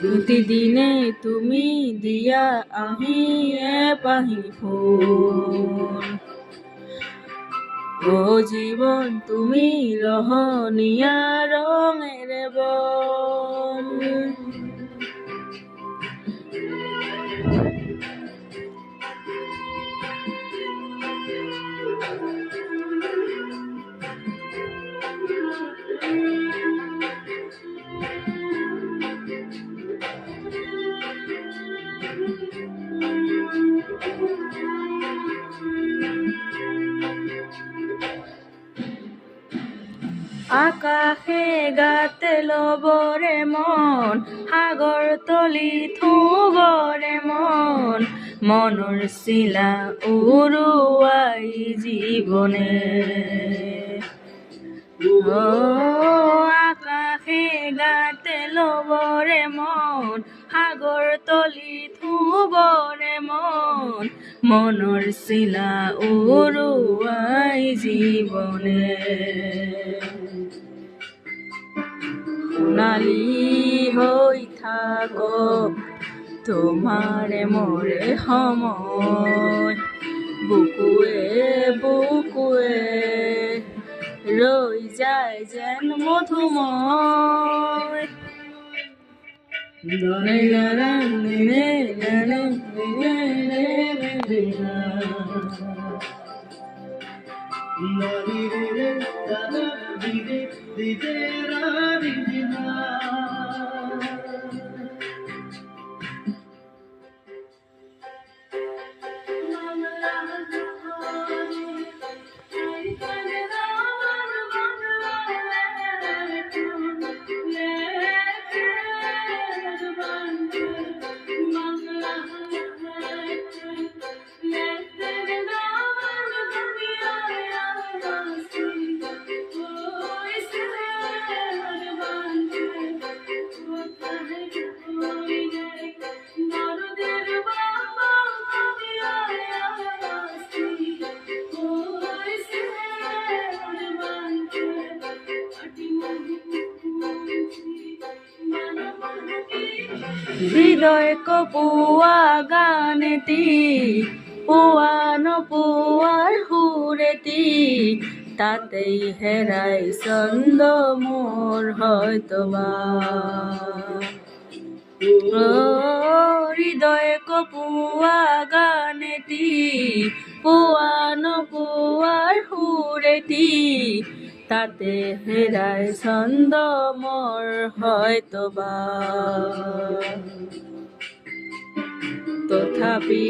প্ৰতিদিনে তুমি দিয়া আহিয়ে পাহি ফুল। ও জীবন তুমি রহনীয়া রঙের বল। আকাশে গাতে লবরে মন, সাগর তলি থুবরে মন, মনৰ চিলা উৰুৱাই জীৱনে। আকাশে গাতে লবৰে মন, সাগৰ তলি থুবৰে মন, মনৰ চিলা উৰুৱাই জীৱনে। সোণালী হৈ থাকক তোমাৰে মোৰে সময়, বুকুৱে বুকুৱে ৰৈ যায় যেন মধুময়। হৃদয় কপোৱা গানেতি, পোৱা নপোৱাৰ সুৰেতি, তাতেই হেৰাই ছন্দ মোৰ হয়তোবা। হৃদয় কপোৱা গানেতি, পোৱা নপোৱাৰ সুৰেতি, তাতে হেৰাই ছন্দ মোৰ হয়তোবা। তথাপি